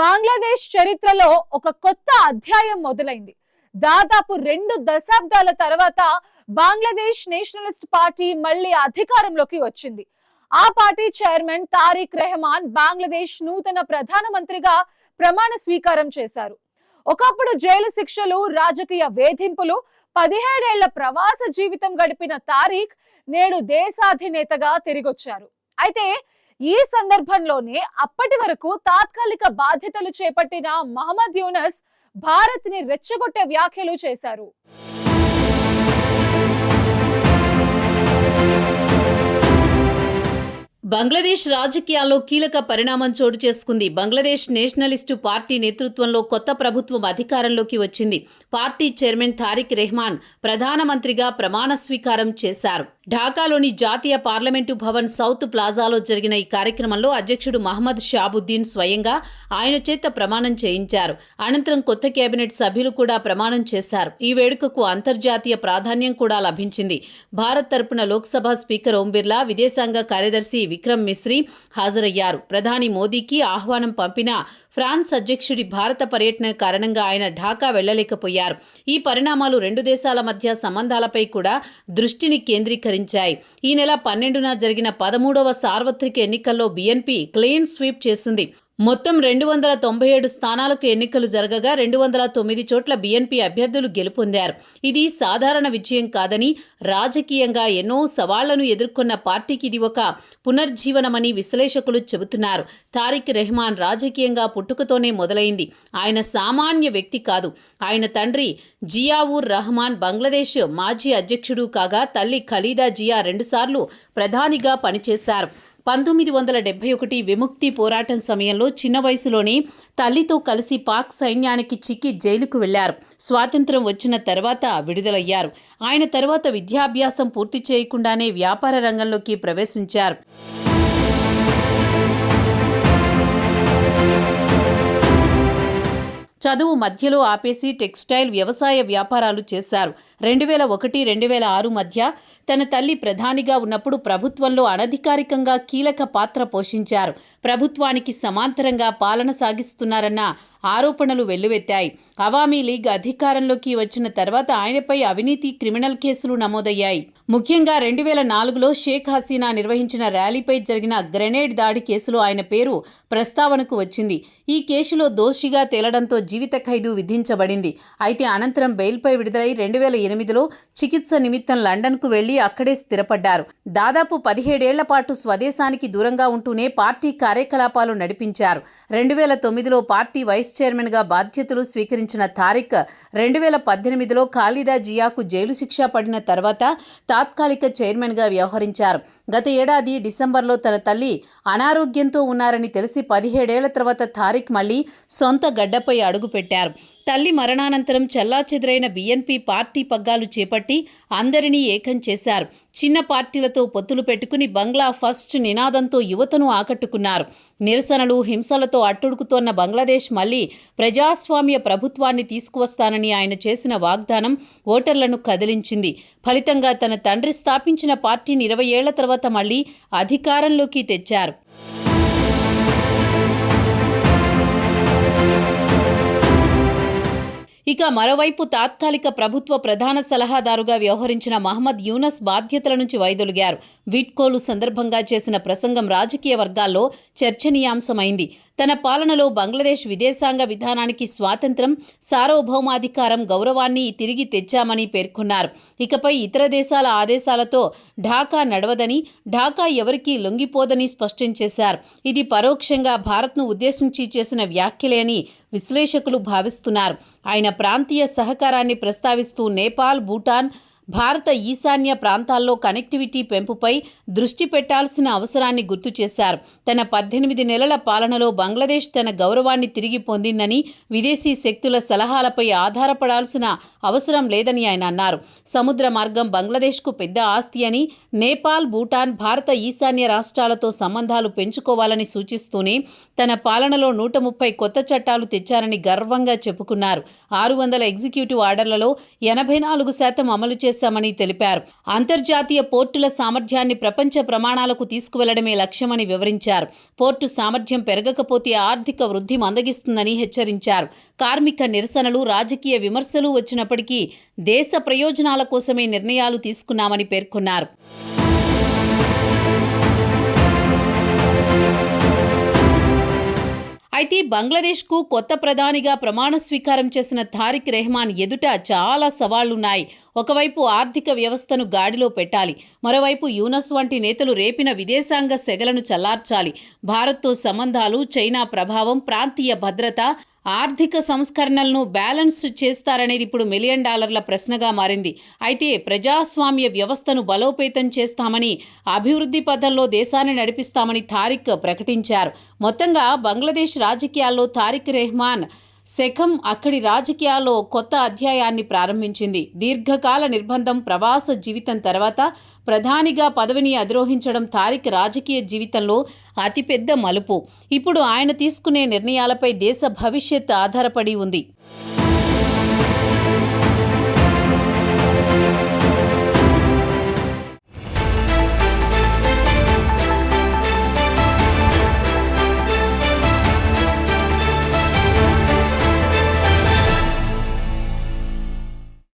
బంగ్లాదేశ్ చరిత్రలో ఒక కొత్త అధ్యాయం మొదలైంది. దాదాపు 2 దశాబ్దాల తర్వాత బంగ్లాదేశ్ నేషనలిస్ట్ పార్టీ మళ్ళీ అధికారంలోకి వచ్చింది. ఆ పార్టీ చైర్మన్ తారిక్ రెహమాన్ బంగ్లాదేశ్ నూతన ప్రధానమంత్రిగా ప్రమాణ స్వీకారం చేశారు. ఒకప్పుడు జైలు శిక్షలు, రాజకీయ వేధింపులు, 17 ఏళ్ల ప్రవాస జీవితం గడిపిన తారిక్ నేడు దేశాధినేతగా తిరిగొచ్చారు. అయితే ఈ సందర్భంలోనే అప్పటి వరకు తాత్కాలిక బాధ్యతలు చేపట్టిన మహమ్మద్ యూనస్ భారత్ ని రెచ్చగొట్టే వ్యాఖ్యలు చేశారు. బంగ్లాదేశ్ రాజకీయాల్లో కీలక పరిణామం చోటు చేసుకుంది. బంగ్లాదేశ్ నేషనలిస్టు పార్టీ నేతృత్వంలో కొత్త ప్రభుత్వం అధికారంలోకి వచ్చింది. పార్టీ చైర్మన్ తారిక్ రెహమాన్ ప్రధానమంత్రిగా ప్రమాణ స్వీకారం చేశారు. ఢాకాలోని జాతీయ పార్లమెంటు భవన్ సౌత్ ప్లాజాలో జరిగిన ఈ కార్యక్రమంలో అధ్యక్షుడు మహమ్మద్ షాబుద్దీన్ స్వయంగా ఆయన చేత ప్రమాణం చేయించారు. అనంతరం కొత్త కేబినెట్ సభ్యులు కూడా ప్రమాణం చేశారు. ఈ వేడుకకు అంతర్జాతీయ ప్రాధాన్యం కూడా లభించింది. భారత్ తరపున లోక్సభ స్పీకర్ ఓం బిర్లా, విదేశాంగ కార్యదర్శి విక్రమ్ మిశ్రీ హాజరయ్యారు. ప్రధాని మోదీకి ఆహ్వానం పంపిన ఫ్రాన్స్ అధ్యక్షుడి భారత పర్యటన కారణంగా ఆయన ఢాకా వెళ్లలేకపోయారు. ఈ పరిణామాలు 2 దేశాల మధ్య సంబంధాలపై కూడా దృష్టిని కేంద్రీకరించాయి. ఈ నెల 12న జరిగిన 13వ సార్వత్రిక ఎన్నికల్లో బీఎన్పీ క్లీన్ స్వీప్ చేసింది. మొత్తం 297 స్థానాలకు ఎన్నికలు జరగగా 209 చోట్ల బీఎన్పీ అభ్యర్థులు గెలుపొందారు. ఇది సాధారణ విజయం కాదని, రాజకీయంగా ఎన్నో సవాళ్లను ఎదుర్కొన్న పార్టీకి ఇది ఒక పునర్జీవనమని విశ్లేషకులు చెబుతున్నారు. తారిక్ రెహమాన్ రాజకీయంగా పుట్టుకతోనే మొదలైంది. ఆయన సామాన్య వ్యక్తి కాదు. ఆయన తండ్రి జియావుర్ రహమాన్ బంగ్లాదేశ్ మాజీ అధ్యక్షుడు కాగా, తల్లి ఖలీదా జియా 2 సార్లు ప్రధానిగా పనిచేశారు. 1971 విముక్తి పోరాటం సమయంలో చిన్న వయసులోనే తల్లితో కలిసి పాక్ సైన్యానికి చిక్కి జైలుకు వెళ్లారు. స్వాతంత్ర్యం వచ్చిన తర్వాత విడుదలయ్యారు. ఆయన తర్వాత విద్యాభ్యాసం పూర్తి చేయకుండానే వ్యాపార రంగంలోకి ప్రవేశించారు. చదువు మధ్యలో ఆపేసి టెక్స్టైల్, వ్యవసాయ వ్యాపారాలు చేశారు. 2001-2006 మధ్య తన తల్లి ప్రధానిగా ఉన్నప్పుడు ప్రభుత్వంలో అనధికారికంగా కీలక పాత్ర పోషించారు. ప్రభుత్వానికి సమాంతరంగా పాలన సాగిస్తున్నారన్న ఆరోపణలు వెల్లువెత్తాయి. అవామీ లీగ్ అధికారంలోకి వచ్చిన తర్వాత ఆయనపై అవినీతి, క్రిమినల్ కేసులు నమోదయ్యాయి. ముఖ్యంగా 2004లో షేక్ హసీనా నిర్వహించిన ర్యాలీపై జరిగిన గ్రెనేడ్ దాడి కేసులో ఆయన పేరు ప్రస్తావనకు వచ్చింది. ఈ కేసులో దోషిగా తేలడంతో జీవిత ఖైదు విధించబడింది. అయితే అనంతరం బెయిల్పై విడుదలై 2008లో చికిత్స నిమిత్తం లండన్కు వెళ్లి అక్కడే స్థిరపడ్డారు. దాదాపు 17 ఏళ్ల పాటు స్వదేశానికి దూరంగా ఉంటూనే పార్టీ కార్యకలాపాలు నడిపించారు. 2009లో పార్టీ వైస్ చైర్మన్గా బాధ్యతలు స్వీకరించిన తారిక్ 2018లో ఖలీదా జియాకు జైలు శిక్ష పడిన తర్వాత తాత్కాలిక చైర్మన్గా వ్యవహరించారు. గత ఏడాది డిసెంబర్లో తన తల్లి అనారోగ్యంతో ఉన్నారని తెలిసి 17 ఏళ్ల తర్వాత తారిక్ మళ్లీ సొంత గడ్డపై అడుగుపెట్టారు. తల్లి మరణానంతరం చెల్లాచెదురైన బీఎన్పీ పార్టీ పగ్గాలు చేపట్టి అందరినీ ఏకం చేశారు. చిన్న పార్టీలతో పొత్తులు పెట్టుకుని బంగ్లా ఫస్ట్ నినాదంతో యువతను ఆకట్టుకున్నారు. నిరసనలు, హింసలతో అట్టుడుకుతోన్న బంగ్లాదేశ్ మళ్లీ ప్రజాస్వామ్య ప్రభుత్వాన్ని తీసుకువస్తానని ఆయన చేసిన వాగ్దానం ఓటర్లను కదిలించింది. ఫలితంగా తన తండ్రి స్థాపించిన పార్టీని 20 ఏళ్ల తర్వాత మళ్లీ అధికారంలోకి తెచ్చారు. ఇక మరోవైపు తాత్కాలిక ప్రభుత్వ ప్రధాన సలహాదారుగా వ్యవహరించిన మహమ్మద్ యూనస్ బాధ్యతల నుంచి వైదొలిగారు. వీడ్కోలు సందర్భంగా చేసిన ప్రసంగం రాజకీయ వర్గాల్లో చర్చనీయాంశమైంది. తన పాలనలో బంగ్లాదేశ్ విదేశాంగ విధానానికి స్వాతంత్రం, సార్వభౌమాధికారం, గౌరవాన్ని తిరిగి తెచ్చామని పేర్కొన్నారు. ఇకపై ఇతర దేశాల ఆదేశాలతో ఢాకా నడవదని, ఢాకా ఎవరికీ లొంగిపోదని స్పష్టం చేశారు. ఇది పరోక్షంగా భారత్ను ఉద్దేశించి చేసిన వ్యాఖ్యలే అని విశ్లేషకులు భావిస్తున్నారు. ఆయన ప్రాంతీయ సహకారాన్ని ప్రస్తావిస్తూ నేపాల్, భూటాన్, భారత ఈశాన్య ప్రాంతాల్లో కనెక్టివిటీ పెంపుపై దృష్టి పెట్టాల్సిన అవసరాన్ని గుర్తు చేశారు. తన 18 నెలల పాలనలో బంగ్లాదేశ్ తన గౌరవాన్ని తిరిగి పొందిందని, విదేశీ శక్తుల సలహాలపై ఆధారపడాల్సిన అవసరం లేదని ఆయన అన్నారు. సముద్ర మార్గం బంగ్లాదేశ్కు పెద్ద ఆస్తి అని, నేపాల్, భూటాన్, భారత ఈశాన్య రాష్ట్రాలతో సంబంధాలు పెంచుకోవాలని సూచిస్తూనే తన పాలనలో 130 కొత్త చట్టాలు తెచ్చారని గర్వంగా చెప్పుకున్నారు. 600 ఎగ్జిక్యూటివ్ ఆర్డర్లలో 84% అమలు చేసి ఉద్దేశమని తెలిపారు. అంతర్జాతీయ పోర్టుల సామర్థ్యాన్ని ప్రపంచ ప్రమాణాలకు తీసుకువెళ్లడమే లక్ష్యమని వివరించారు. పోర్టు సామర్థ్యం పెరగకపోతే ఆర్థిక వృద్ధి మందగిస్తుందని హెచ్చరించారు. కార్మిక నిరసనలు, రాజకీయ విమర్శలు వచ్చినప్పటికీ దేశ ప్రయోజనాల కోసమే నిర్ణయాలు తీసుకున్నామని పేర్కొన్నారు. అయితే బంగ్లాదేశ్కు కొత్త ప్రధానిగా ప్రమాణ స్వీకారం చేసిన తారిక్ రెహమాన్ ఎదుట చాలా సవాళ్లున్నాయి. ఒకవైపు ఆర్థిక వ్యవస్థను గాడిలో పెట్టాలి, మరోవైపు యూనస్ వంటి నేతలు రేపిన విదేశాంగ సెగలను చల్లార్చాలి. భారత్తో సంబంధాలు, చైనా ప్రభావం, ప్రాంతీయ భద్రత, ఆర్థిక సంస్కరణలను బ్యాలెన్స్ చేస్తారనేది ఇప్పుడు $1 మిలియన్ ప్రశ్నగా మారింది. అయితే ప్రజాస్వామ్య వ్యవస్థను బలోపేతం చేస్తామని, అభివృద్ధి పథంలో దేశాన్ని నడిపిస్తామని తారిక్ ప్రకటించారు. మొత్తంగా బంగ్లాదేశ్ రాజకీయాల్లో తారిక్ రెహమాన్ శకం అక్కడి రాజకీయాల్లో కొత్త అధ్యాయాన్ని ప్రారంభించింది. దీర్ఘకాల నిర్బంధం, ప్రవాస జీవితం తర్వాత ప్రధానిగా పదవిని అధిరోహించడం తారిక్ రాజకీయ జీవితంలో అతిపెద్ద మలుపు. ఇప్పుడు ఆయన తీసుకునే నిర్ణయాలపై దేశ భవిష్యత్ ఆధారపడి ఉంది.